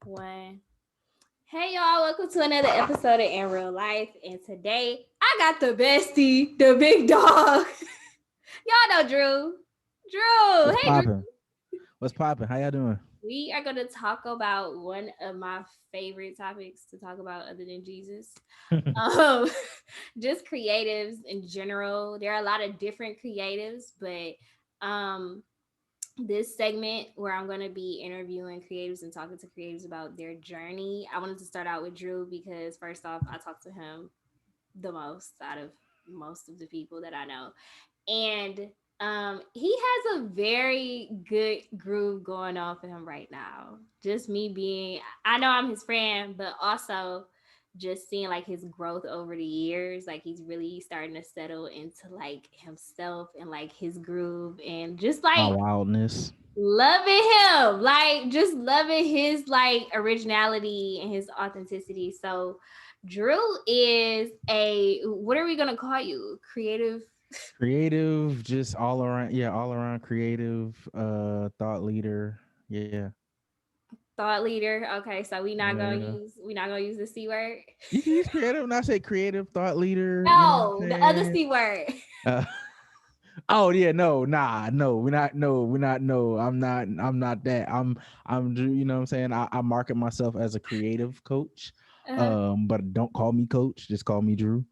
One. Hey y'all, welcome to another episode of In Real Life. And today I got the bestie, the big dog. Y'all know Drew. Drew, What's hey Drew. popping? What's popping? How y'all doing? We are going to talk about one of my favorite topics to talk about other than Jesus. Um, just creatives in general. There are a lot of different creatives, but um this segment where I'm going to be interviewing creatives and talking to creatives about their journey. I wanted to start out with Drew because first off, I talk to him the most out of most of the people that I know. And he has a very good groove going on for him right now. Just me being, I know I'm his friend, but also just seeing like his growth over the years. Like he's really starting to settle into like himself and like his groove and just My like wildness. loving him, like just loving his like originality and his authenticity. So Drew is a, what are we gonna call you, creative Creative, just all around. Yeah, all around creative. Thought leader. Yeah, thought leader? Okay, so yeah. we not gonna use the C word. You can use creative. When I say creative thought leader, you know what I'm No, the other saying? C word. Uh, oh yeah, no, nah, no, we're not. No, we're not. No, I'm not. I'm not that. I'm. You know what I'm saying? I market myself as a creative coach. Uh-huh. But don't call me coach. Just call me Drew.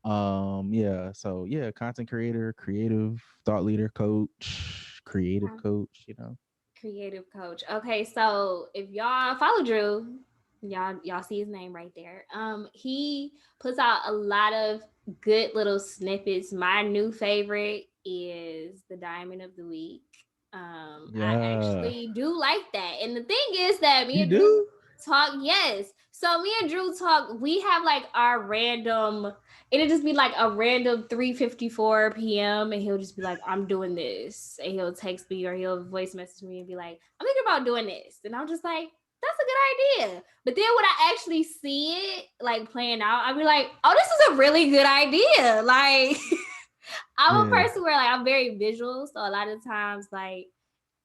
Yeah. So yeah, content creator, creative thought leader, coach, creative coach. You know. Creative coach. Okay, so if y'all follow Drew, y'all see his name right there. He puts out a lot of good little snippets. My new favorite is the Diamond of the Week. I Yeah. actually do like that. And the thing is that me You and Drew do? talk, yes. So me and Drew talk, we have like our random, it'll just be like a random 3:54 p.m. and he'll just be like, I'm doing this. And he'll text me or he'll voice message me and be like, I'm thinking about doing this. And I'm just like, that's a good idea. But then when I actually see it like playing out, I'll be like, oh, this is a really good idea. Like I'm a Yeah. person where like I'm very visual. So a lot of times like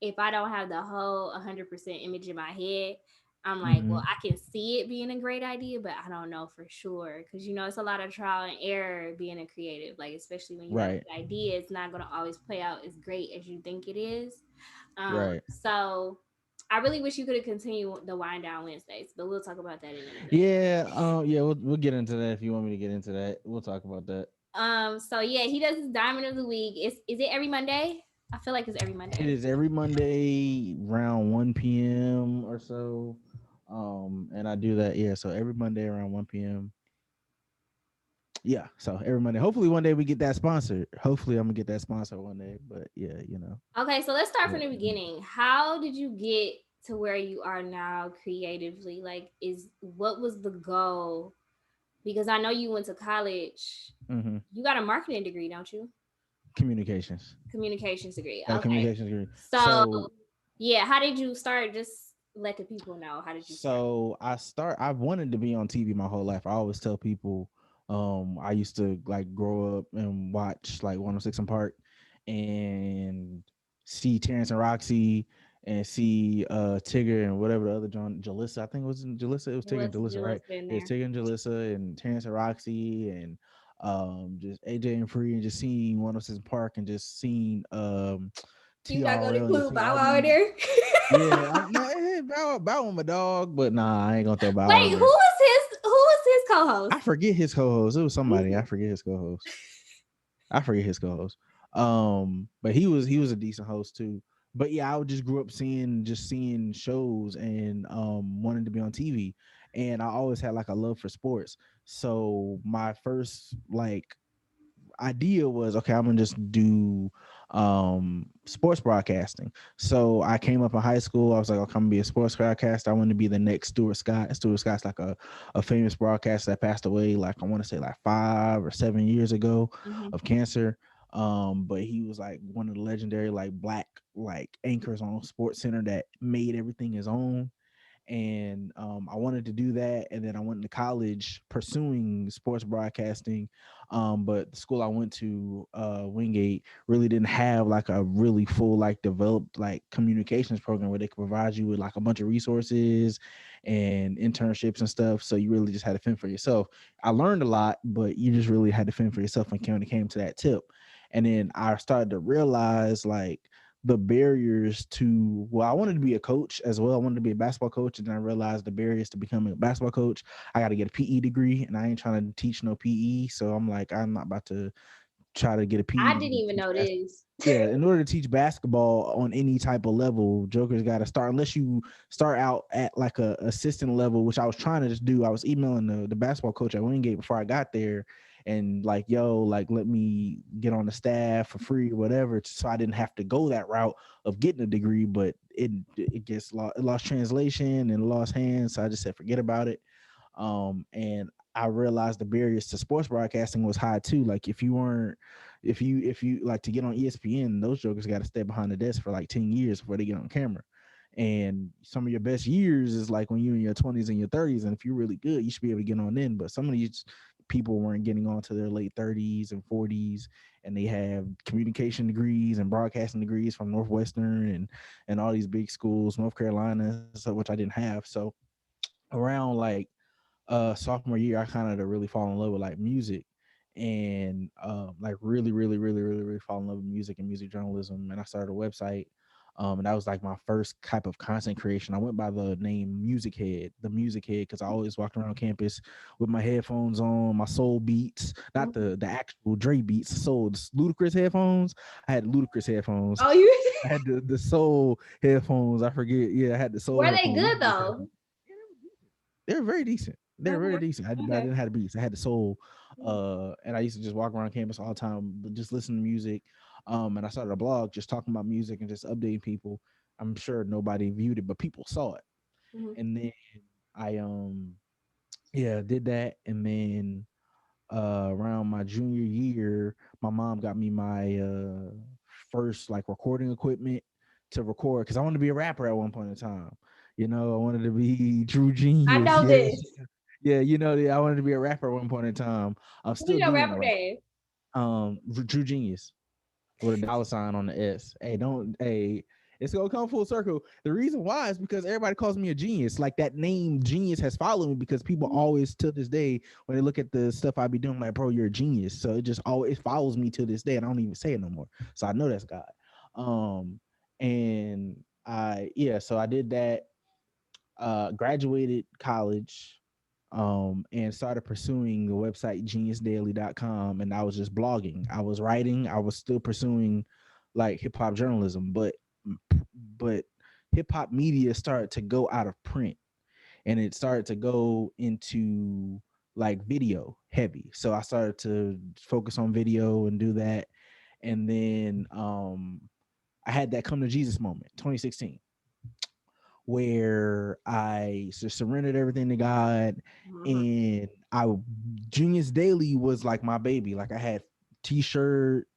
if I don't have the whole 100% image in my head, I'm like, well, Hmm. I can see it being a great idea, but I don't know for sure. Cause you know, it's a lot of trial and error being a creative, like, especially when you have a Right. good idea, it's not going to always play out as great as you think it is. Right. So I really wish you could have continued the wind down Wednesdays, but we'll talk about that in a minute. Yeah. Yeah. We'll get into that if you want me to get into that. We'll talk about that. So yeah, he does his diamond of the week. Is it every Monday? I feel like it's every It Monday. is every Monday around 1 p.m. or so. And I do that, yeah. So every Monday around 1 p.m. Yeah. So every Monday. Hopefully one day we get that sponsored. Hopefully I'm gonna get that sponsor one day. But yeah, you know. Okay, so let's start Yeah. from the beginning. How did you get to where you are now creatively? Like, is what was the goal? Because I know you went to college. Hmm. You got a marketing degree, don't you? Communications. Communications degree. Got a Okay. communications degree. So, So yeah, how did you start? Just let the people know. How did you start? I wanted to be on TV my whole life. I always tell people I used to like grow up and watch like 106 in Park and see Terrence and Roxy and see Tigger and whatever the other John Jalissa. I think it was Jalissa. It was Tigger and What's Jalissa, right? in It was there? Tigger and Jalissa and Terrence and Roxy and just AJ and Free and just seeing 106 in Park and just seeing You not gonna TRL and just include seeing Bow all Wow in these. there? Yeah, no, Bow my dog, but nah, I ain't gonna throw Bow Wow Wait, in there. who is his I co-host? forget his co-host. It was somebody. I forget his co-host. I forget his co-host. But he was a decent host too. But yeah, I just grew up seeing shows and wanting to be on TV. And I always had like a love for sports. So my first like idea was, okay, I'm gonna just do sports broadcasting. So I came up in high school. I was like, okay, I'm gonna be a sports broadcaster. I want to be the next Stuart Scott. Stuart Scott's like a famous broadcaster that passed away like I want to say like 5 or 7 years ago Mhm. of cancer. But he was like one of the legendary like black like anchors on Sports Center that made everything his own. and I wanted to do that. And then I went to college pursuing sports broadcasting, but the school I went to, Wingate, really didn't have like a really full like developed like communications program where they could provide you with like a bunch of resources and internships and stuff. So you really just had to fend for yourself. I learned a lot, but you just really had to fend for yourself when it came to that tip. And then I started to realize like the barriers to, well, I wanted to be a coach as well. I wanted to be a basketball coach, and then I realized the barriers to becoming a basketball coach. I got to get a PE degree, and I ain't trying to teach no PE. So I'm like, I'm not about to try to get a PE I degree didn't to even teach know basketball. this. Yeah, in order to teach basketball on any type of level, Joker's got to start, unless you start out at like a assistant level, which I was trying to just do. I was emailing the basketball coach at Wingate before I got there, and like, yo, like let me get on the staff for free or whatever, so I didn't have to go that route of getting a degree. But it gets lost, it lost translation and lost hands, so I just said forget about it. And I realized the barriers to sports broadcasting was high too. Like if you weren't, if you like to get on ESPN, those jokers got to stay behind the desk for like 10 years before they get on camera. And some of your best years is like when you're in your 20s and your 30s, and if you're really good, you should be able to get on then. But some of these people weren't getting on to their late 30s and 40s, and they have communication degrees and broadcasting degrees from Northwestern and all these big schools, North Carolina, so which I didn't have. So around like sophomore year, I kind of really fall in love with like music, and like really fall in love with music and music journalism. And I started a website, and that was like my first type of content creation. I went by the name the Music Head, because I always walked around campus with my headphones on, my soul beats, not the actual Dre beats, the soul, the Ludacris headphones. I had Ludacris headphones. Oh, you I had the soul headphones. I forget. Yeah, I had the soul were they headphones. good Ludacris though? headphones. They're very decent. They're very Okay. decent. But I Okay. didn't have the beats. I had the soul. And I used to just walk around campus all the time, just listen to music. And I started a blog just talking about music and just updating people. I'm sure nobody viewed it, but people saw it. Mm-hmm. And then I yeah, did that. And then around my junior year, my mom got me my first like recording equipment to record, because I wanted to be a rapper at one point in time. You know, I wanted to be True I Genius. know Yes. this. Yeah, you know, I wanted to be a rapper at one point in time. I What's still your do want to rapper rap. name? True Genius with a dollar sign on the S. Hey, don't hey. It's gonna come full circle. The reason why is because everybody calls me a genius. Like that name genius has followed me, because people always till this day when they look at the stuff I be doing, like, bro, you're a genius. So it just always follows me to this day, and I don't even say it no more. So I know that's God. Um and so I did that, graduated college, and started pursuing the website geniusdaily.com, and I was just blogging. I was writing, I was still pursuing like hip hop journalism, but hip hop media started to go out of print, and it started to go into like video heavy. So I started to focus on video and do that. And then I had that come to Jesus moment, 2016, where I just surrendered everything to God. Mm-hmm. And Genius Daily was like my baby. Like I had t-shirt,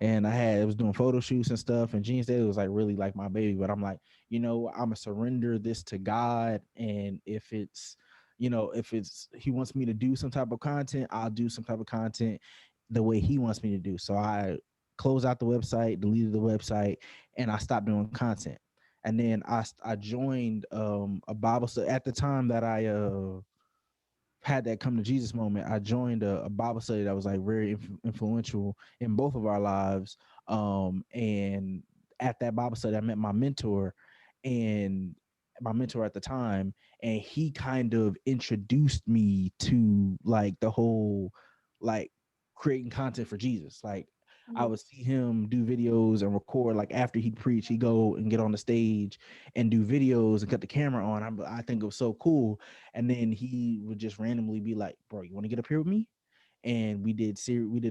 and I was doing photo shoots and stuff, and Genius Daily was like really like my baby. But I'm like, I'm gonna surrender this to God, and if he wants me to do some type of content, I'll do some type of content the way he wants me to do. So I closed out the website, deleted the website, and I stopped doing content. And then I joined a Bible study at the time that I had that come to Jesus moment. I joined a Bible study that was like very influential in both of our lives. And at that Bible study, I met and my mentor at the time, and he kind of introduced me to like the whole like creating content for Jesus. Like I Mm-hmm. would see him do videos and record. Like after he'd preach, he'd go and get on the stage and do videos and cut the camera on. I think it was so cool. And then he would just randomly be like, "Bro, you want to get up here with me?" and we did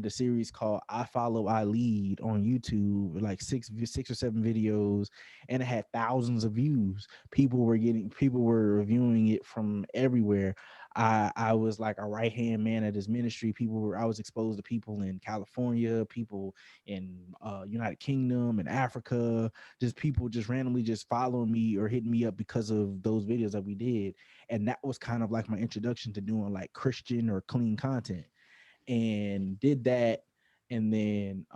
a series called I Follow I Lead on YouTube, like six or seven videos, and it had thousands of views. People were reviewing it from everywhere. I was like a right hand man at his ministry. I was exposed to people in California, people in United Kingdom and Africa, just people just randomly just following me or hitting me up because of those videos that we did. And that was kind of like my introduction to doing like Christian or clean content, and did that. And then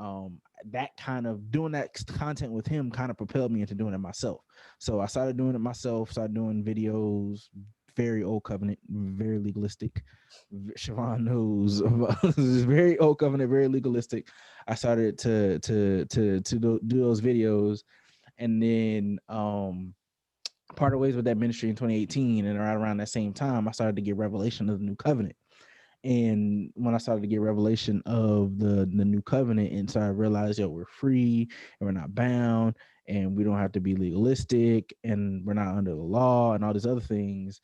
that kind of doing that content with him kind of propelled me into doing it myself. So I started doing it myself, started doing videos, very old covenant, very legalistic. Siobhan knows about this is very old covenant, very legalistic. I started to do those videos, and then parted ways with that ministry in 2018, and right around that same time I started to get revelation of the new covenant. And when I started to get revelation of the new covenant, and so I realized, yo, we're free and we're not bound, and we don't have to be legalistic, and we're not under the law and all these other things,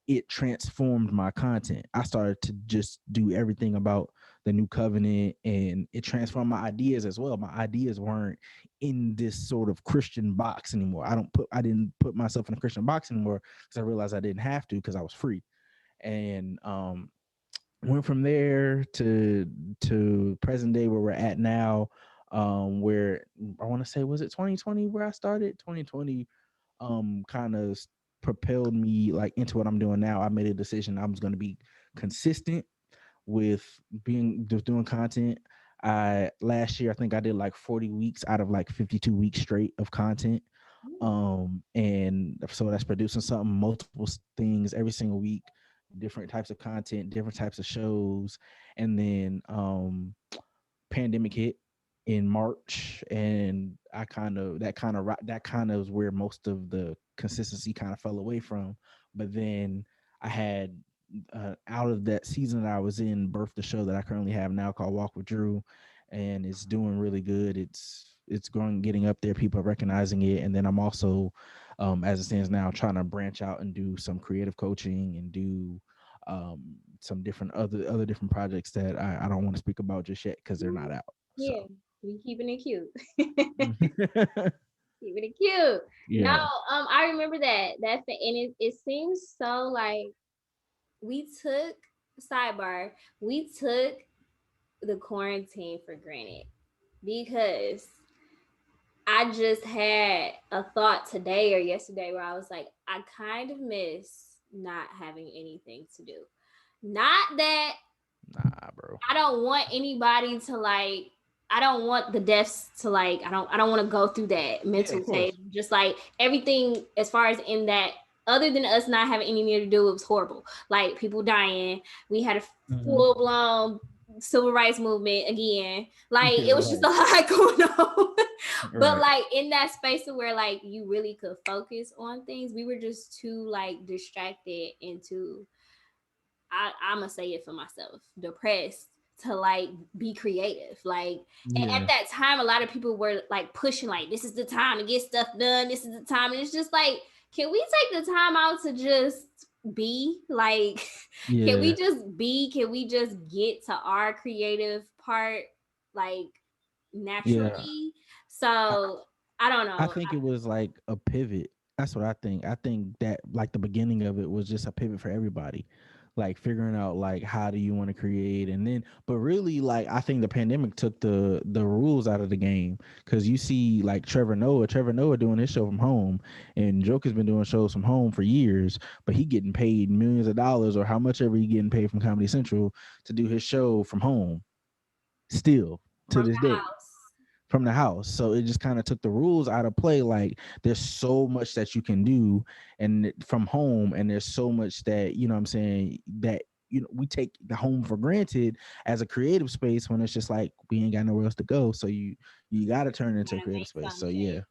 it transformed my content. I started to just do everything about the new covenant, and it transformed my ideas as well. My ideas weren't in this sort of Christian box anymore. I didn't put myself in a Christian box anymore, because I realized I didn't have to, because I was free. And went from there to present day where we're at now, where I want to say, was it 2020 where I started? 2020 kind of propelled me like into what I'm doing now. I made a decision I was going to be consistent with being just doing content. I last year I think I did like 40 weeks out of like 52 weeks straight of content. And so that's producing something, multiple things every single week, different types of content, different types of shows. And then pandemic hit in March, and I kind of that kind of is where most of the consistency kind of fell away from. But then I had out of that season that I was in, birthed the show that I currently have now called Walk with Drew, and it's doing really good. It's growing, getting up there. People are recognizing it, and then I'm also, as it stands now, trying to branch out and do some creative coaching and do some different other different projects that I don't want to speak about just yet because they're not out. So Yeah, we keeping it cute. yeah, Keeping it cute. No, I remember that. That's the and it seems so like we took sidebar, we took the quarantine for granted because I just had a thought today or yesterday where I was like, I kind of miss not having anything to do. Not that nah, bro. I don't want anybody to like I don't want the deaths to like I don't want to go through that Yeah, mental of stage. course. Just like everything as far as in that other than us not having anything to do, it was horrible. Like people dying. We had a Hmm. full blown civil rights movement again. Like Yeah, it was just a right, lot going on. But right. like in that space of where like you really could focus on things, we were just too like distracted into I'm gonna say it for myself, depressed to like be creative. Like at Yeah, that time, a lot of people were like pushing, like, this is the time to get stuff done. This is the time. And it's just like, can we take the time out to just be like, can we yeah, just be? Can we just get to our creative part like yeah. naturally? I, So I don't I know. think it was like a pivot. That's what I think. I think that like the beginning of it was just a pivot for everybody, like figuring out like how do you want to create, and then but really like I think the pandemic took the rules out of the game, because you see like Trevor Noah doing his show from home, and Joker's been doing shows from home for years, but he getting paid millions of dollars or how much ever he getting paid from Comedy Central to do his show from home still to From this the day house. from the house. So it just kind of took the rules out of play. Like there's so much that you can do and from home, and there's so much that, you know what I'm saying, that we take the home for granted as a creative space, when it's just like we ain't got nowhere else to go. So you got to turn it into a Gotta creative make space. something So yeah, shake.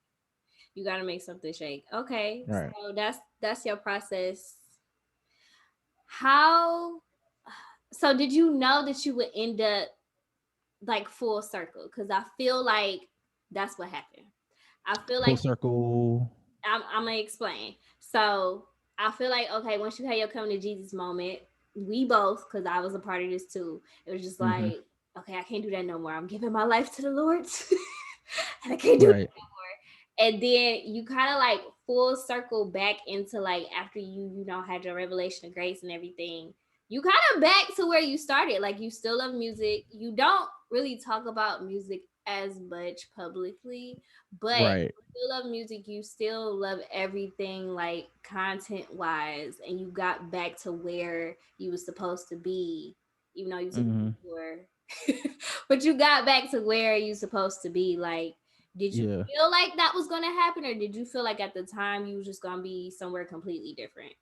You gotta make something shake. Okay, right. so that's your process. How so did you know that you would end up like full circle? Because I feel like that's what happened. I feel Full like circle. I'm gonna explain. So I feel like okay, once you had your coming to Jesus moment, we both, because I was a part of this too. It was just Mm-hmm. like, okay, I can't do that no more. I'm giving my life to the Lord, and I can't do it Right. no more. And then you kind of like full circle back into like after you had your revelation of grace and everything. You kind of back to where you started. Like you still love music. You don't really talk about music as much publicly, but Right. still love music, you still love everything like content wise, and you got back to where you was supposed to be, even though you took a Mm-hmm. detour. But you got back to where you supposed to be. Like, did you Yeah. feel like that was gonna happen, or did you feel like at the time you was just gonna be somewhere completely different?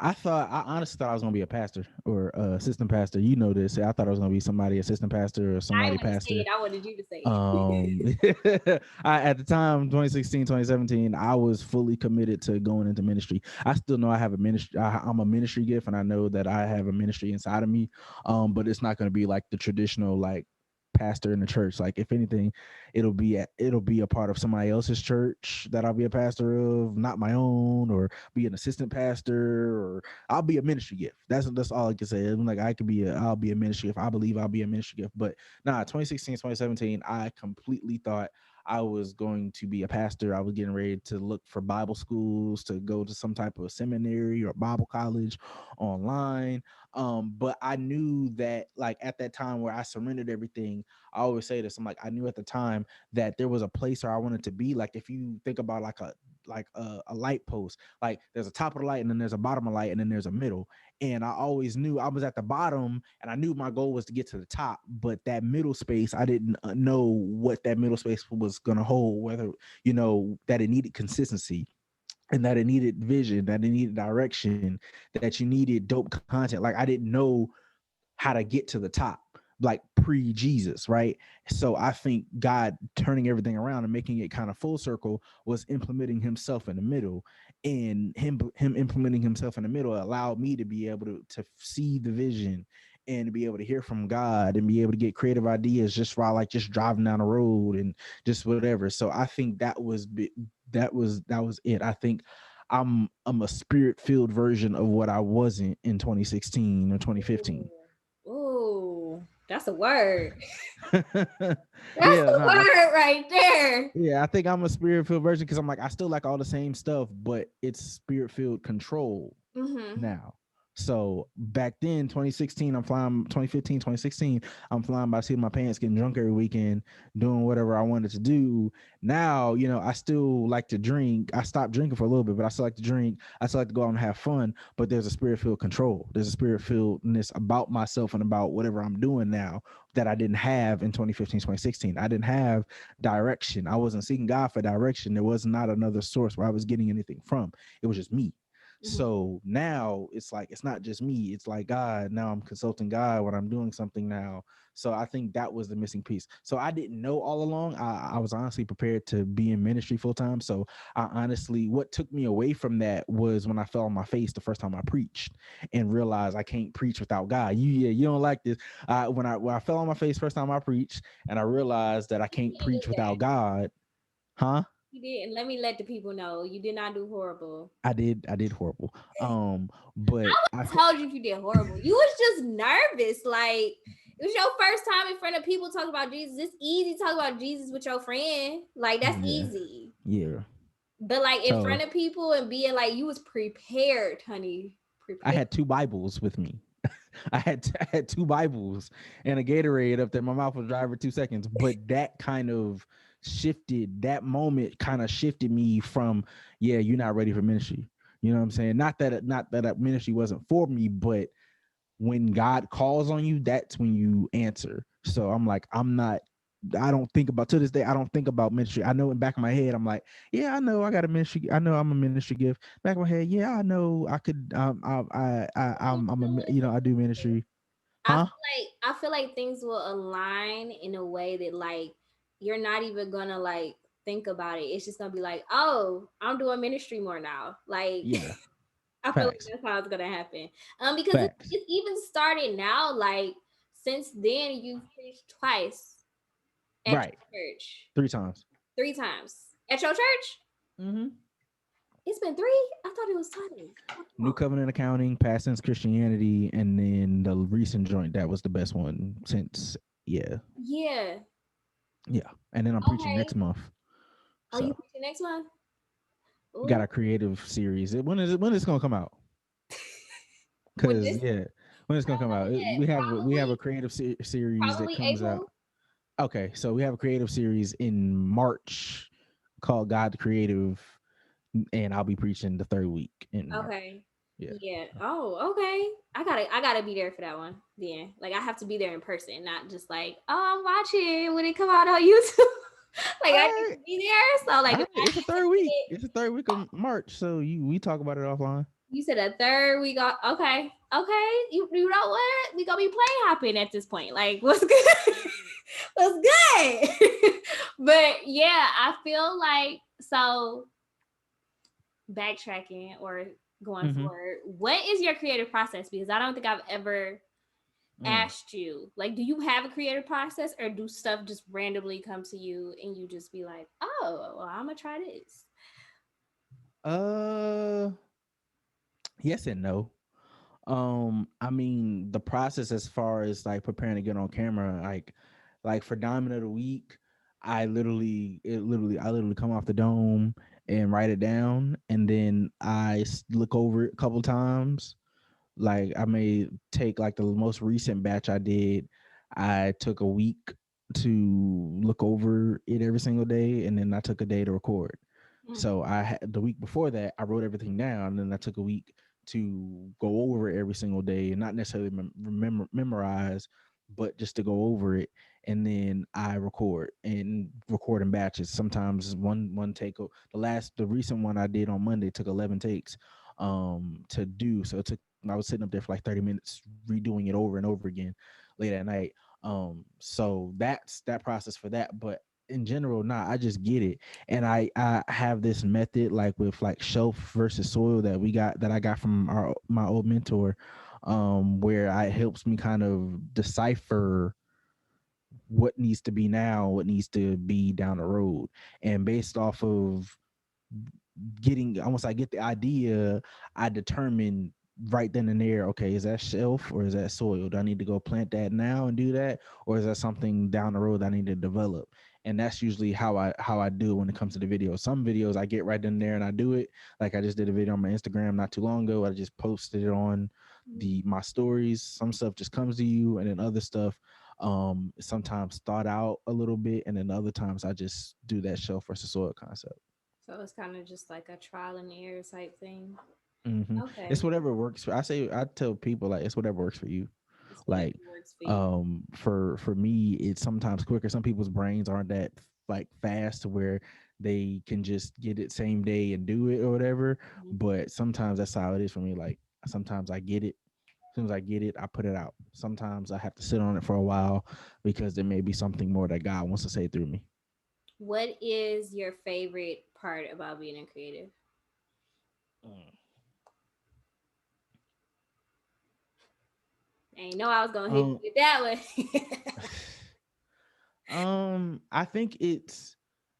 I honestly thought I was gonna be a pastor or assistant pastor. You know this. I thought I was gonna be somebody assistant pastor or I somebody didn't want to say pastor. it. I wanted you to say Um, it. at the time, 2016, 2017, I was fully committed to going into ministry. I still know I have a ministry. I'm a ministry gift, and I know that I have a ministry inside of me. But it's not going to be like the traditional like pastor in the church. Like if anything, it'll be a part of somebody else's church that I'll be a pastor of, not my own, or be an assistant pastor, or I'll be a ministry gift. That's all I can say. I'm like I'll be a ministry gift. I believe I'll be a ministry gift, but nah, 2016, 2017, I completely thought I was going to be a pastor. I was getting ready to look for Bible schools, to go to some type of seminary or Bible college online. But I knew that, like, at that time where I surrendered everything, I always say this. I'm like, I knew at the time that there was a place where I wanted to be. Like, if you think about a light post, like there's a top of the light and then there's a bottom of the light and then there's a middle. And I always knew I was at the bottom, and I knew my goal was to get to the top, but that middle space, I didn't know what that middle space was going to hold, whether, that it needed consistency, and that it needed vision, that it needed direction, that you needed dope content. Like, I didn't know how to get to the top, like pre Jesus, right? So I think God turning everything around and making it kind of full circle was implementing himself in the middle. And him implementing himself in the middle allowed me to be able to see the vision and to be able to hear from God and be able to get creative ideas just while like just driving down the road and just whatever. So I think that was it. I think I'm a spirit filled version of what I wasn't in 2016 or 2015. Ooh, that's a word. That's Yeah, a nah, word right there. yeah, I think I'm a spirit filled version because I'm like I still like all the same stuff, but it's spirit filled control Mm-hmm. now. So back then, 2016, I'm flying, 2015, 2016, I'm flying by seat of my pants, getting drunk every weekend, doing whatever I wanted to do. Now, I still like to drink. I stopped drinking for a little bit, but I still like to drink. I still like to go out and have fun, but there's a spirit filled control. There's a spirit filledness about myself and about whatever I'm doing now that I didn't have in 2015, 2016. I didn't have direction. I wasn't seeking God for direction. There was not another source where I was getting anything from. It was just me. Mm-hmm. So now it's like it's not just me, it's like God. Now I'm consulting God when I'm doing something now. So I think that was the missing piece. So I didn't know all along. I was honestly prepared to be in ministry full time. So I honestly, what took me away from that was when I fell on my face the first time I preached and realized I can't preach without God. You don't like this. When I fell on my face first time I preached and I realized that I You can't did preach without that. God, huh? You did, and let me let the people know you did not do horrible. I did horrible. But I told you if you did horrible. You was just nervous. Like it was your first time in front of people talking about Jesus. It's easy to talk about Jesus with your friend. Like that's yeah, easy. yeah. But like in So front of people and being like you was prepared, honey. I Prepared. had two Bibles with me. I had two Bibles and a Gatorade up there. My mouth was dry for 2 seconds, but that kind of shifted. That moment kind of shifted me from, yeah, you're not ready for ministry. You know what I'm saying? Not that ministry wasn't for me, but when God calls on you, that's when you answer. So I'm like, I don't think about, to this day, I don't think about ministry. I know in back of my head, I'm like, yeah, I know I got a ministry. I know I'm a ministry gift. Back of my head, yeah, I know I could. I do ministry, I huh? feel I feel like things will align in a way that like you're not even gonna like think about it. It's just gonna be like, oh, I'm doing ministry more now. Like Yeah, I feel like facts, that's how it's gonna happen. Because facts. it's even started now. Like since then, you've preached twice at Right, your church, 3 times. 3 times at your church. Mm-hmm. It's been 3. I thought it was 20. New Covenant Accounting, Past Tense Christianity, and then the recent joint that was the best one since. Yeah, Yeah. yeah. And then I'm preaching next Okay. month. Oh, you So pick the next one? we got Ooh. our creative series. When is it gonna come out? When Cause this, yeah, when it's I gonna don't come know out? yet. We have a Probably, creative series that probably comes out. April. Okay, so we have a creative series in March called God the Creative, and I'll be preaching the third week in March. Okay. Yeah. Yeah. Oh, okay. I gotta be there for that one. Yeah. Like I have to be there in person, not just like, oh, I'm watching when it come out on YouTube. Like All I need right. to be there. So All like right. if I It's the get to third week. see it, It's the third week of March. So we talk about it offline. you said a third. We got okay. Okay. You know what? We gonna be play hopping at this point. Like what's good? What's good? But yeah, I feel like so backtracking or going Mm-hmm. forward, what is your creative process? Because I don't think I've ever Mm. asked you, like, do you have a creative process or do stuff just randomly come to you and you just be like, oh, well, I'm gonna try this? Uh, yes and no. I mean, the process as far as like preparing to get on camera, like for Diamond of the Week, I literally come off the dome and write it down, and then look over it a couple times. Like I may take like the most recent batch I did, I took a week to look over it every single day, and then I took a day to record. Mm, So I had the week before that, I wrote everything down, and then I took a week to go over it every single day, and not necessarily memorize, but just to go over it. And then I record in batches. Sometimes one take. The recent one I did on Monday took 11 takes to do. So it took I was sitting up there for like 30 minutes redoing it over and over again late at night. So that's that process for that. But in general, nah, I just get it. And I have this method like with like shelf versus soil that I got from my old mentor, where it helps me kind of decipher what needs to be now, what needs to be down the road. And based off of once I get the idea, I determine right then and there, okay, is that shelf or is that soil? Do I need to go plant that now and do that? Or is that something down the road that I need to develop? And that's usually how I do when it comes to the video. Some videos I get right in there and I do it. Like I just did a video on my Instagram not too long ago. I just posted it on mm. the my stories. Some stuff just comes to you, and then other stuff sometimes thought out a little bit, and then other times I just do that shelf versus soil concept. So it's kind of just like a trial and error type thing. It's Okay. whatever works for. I tell people like it's whatever works for you. It's whatever Like, works for you. for me, it's sometimes quicker. Some people's brains aren't that like fast to where they can just get it same day and do it or whatever. Mhm. But sometimes that's how it is for me. Like sometimes I get it. As soon as I get it, I put it out. Sometimes I have to sit on it for a while because there may be something more that God wants to say through me. What is your favorite part about being a creative? I ain't know I was gonna hit Um, you with that one. I think it's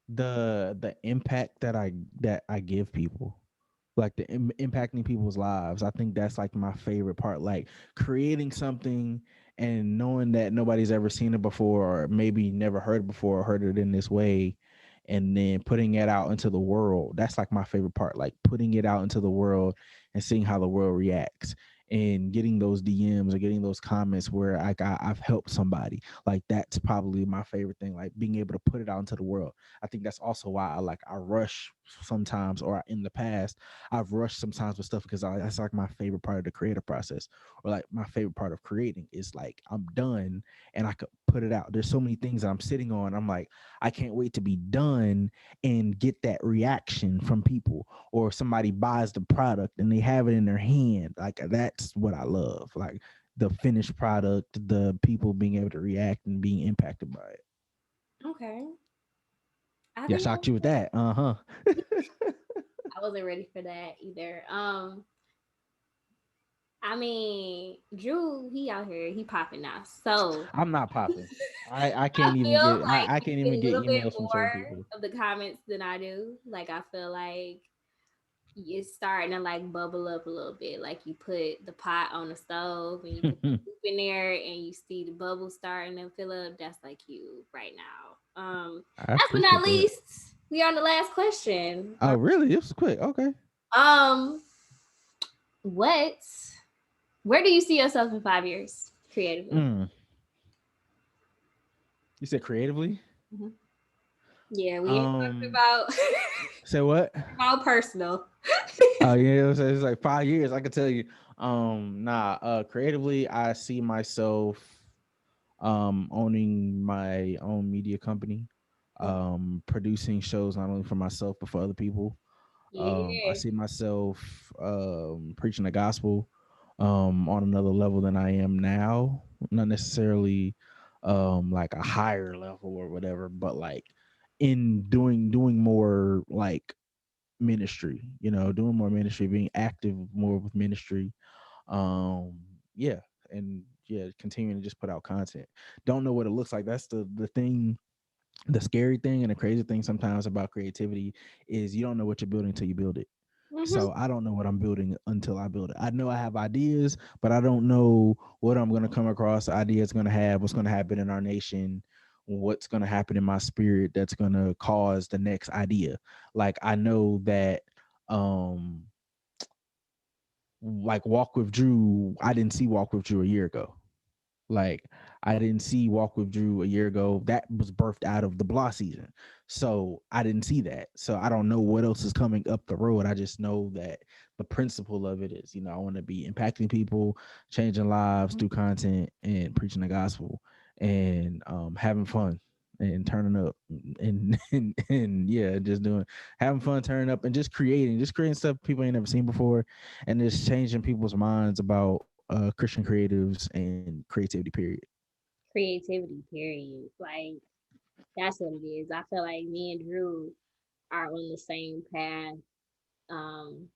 the impact that I give people, like the impacting people's lives. I think that's like my favorite part, like creating something and knowing that nobody's ever seen it before or maybe never heard it before or heard it in this way, and then putting it out into the world. That's like my favorite part, like putting it out into the world and seeing how the world reacts and getting those DMs or getting those comments where I've helped somebody. Like that's probably my favorite thing, like being able to put it out into the world. I think that's also why I rush sometimes, or in the past I've rushed sometimes with stuff because that's like my favorite part of the creative process, or like my favorite part of creating is like I'm done and I could put it out. There's so many things that I'm sitting on. I'm like, I can't wait to be done and get that reaction from people, or somebody buys the product and they have it in their hand. Like that's what I love. Like the finished product, the people being able to react and being impacted by it. Okay. I Yeah, think shocked you with that. Uh-huh. I wasn't ready for that either. I mean, Drew, he out here, he popping now. So I'm not popping. I I can't even feel get like I you can't get even a get little bit emails from certain more people. of the comments than I do. Like I feel like it's starting to like bubble up a little bit. Like you put the pot on the stove and you put the soup in there and you see the bubbles starting to fill up. That's like you right now. I Last but not appreciate that. least, we are on the last question. Oh, really? This was quick. Okay. Um, what? Where do you see yourself in 5 years creatively? Mm. You said creatively? Mhm. Yeah, we ain't talking Um, about say what? about personal. Oh yeah, it's like 5 years. I can tell you. Creatively, I see myself owning my own media company, producing shows not only for myself but for other people. I Yeah. see myself preaching the gospel on another level than I am now. Not necessarily like a higher level or whatever, but like in doing more like ministry, doing more ministry, being active more with ministry. Um, yeah, and yeah, continuing to just put out content. Don't know what it looks like. That's the thing. The scary thing and the crazy thing sometimes about creativity is you don't know what you're building until you build it. Mm-hmm. So I don't know what I'm building until I build it. I know I have ideas, but I don't know what I'm going to come across. The idea is going to have what's going to happen in our nation, what's going to happen in my spirit that's going to cause the next idea. Like I know that um like Walk with Drew, I didn't see Walk with Drew a year ago. Like I didn't see Walk with Drew a year ago. That was birthed out of the Blah season. So I didn't see that. So I don't know what else is coming up the road. I just know that the principle of it is, I want to be impacting people, changing lives through content and preaching the gospel and having fun and turning up and yeah, just doing having fun, turning up and just creating stuff people ain't never seen before and just changing people's minds about Christian creatives and creativity period. Creativity, period. Like that's what it is. I feel like me and Drew are on the same path. Um,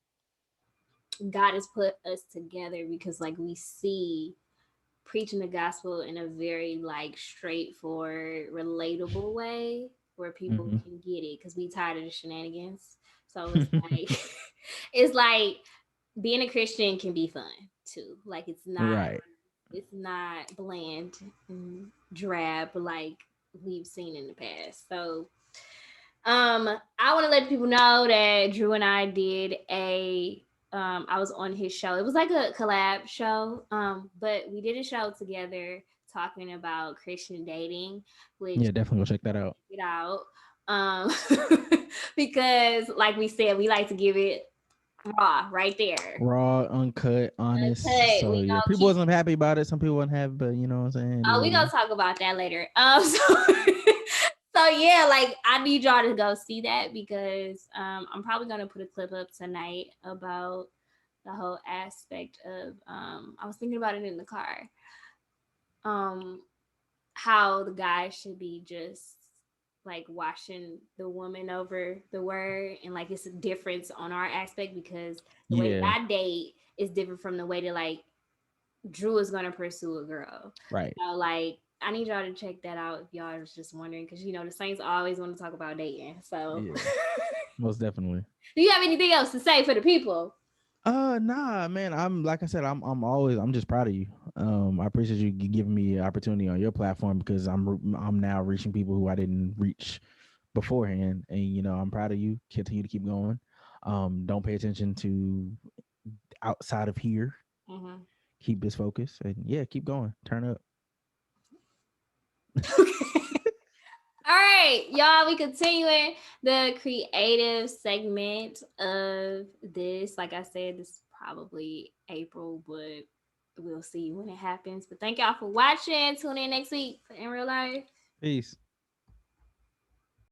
God has put us together because like we see preaching the gospel in a very like straightforward, relatable way where people Mm-hmm. can get it because we tired of the shenanigans. So it's like it's like being a Christian can be fun too. Like Right. it's not bland and drab like we've seen in the past. So I want to let people know that Drew and I did I was on his show. It was like a collab show. But we did a show together talking about Christian dating, which Yeah, definitely go check that out. get out. Um because like we said, we like to give it raw right there. Raw, uncut, honest. Uncut. So We yeah, gonna people keep wasn't happy about it. Some people wasn't happy, but you know what I'm saying. It is we what it gonna is. talk about that later. So yeah, like I need y'all to go see that because I'm probably gonna put a clip up tonight about the whole aspect of I was thinking about it in the car. Um how the guy should be just like watching the woman over the word and like it's a difference on our aspect because the way that Yeah. I date is different from the way that like Drew is gonna pursue a girl. Right. So like I need y'all to check that out if y'all was just wondering because the Saints always want to talk about dating. So Yeah. Most definitely. do you have anything else to say for the people? Nah, man. I'm like I said. I'm just proud of you. I appreciate you giving me an opportunity on your platform because I'm now reaching people who I didn't reach beforehand, and I'm proud of you. Continue to keep going. Don't pay attention to outside of here. Mm-hmm. Keep this focus, and yeah, keep going. Turn up. All right, y'all, we continuing the creative segment of this. Like I said, this is probably April, but we'll see when it happens. But thank y'all for watching. Tune in next week for In Real Life. Peace.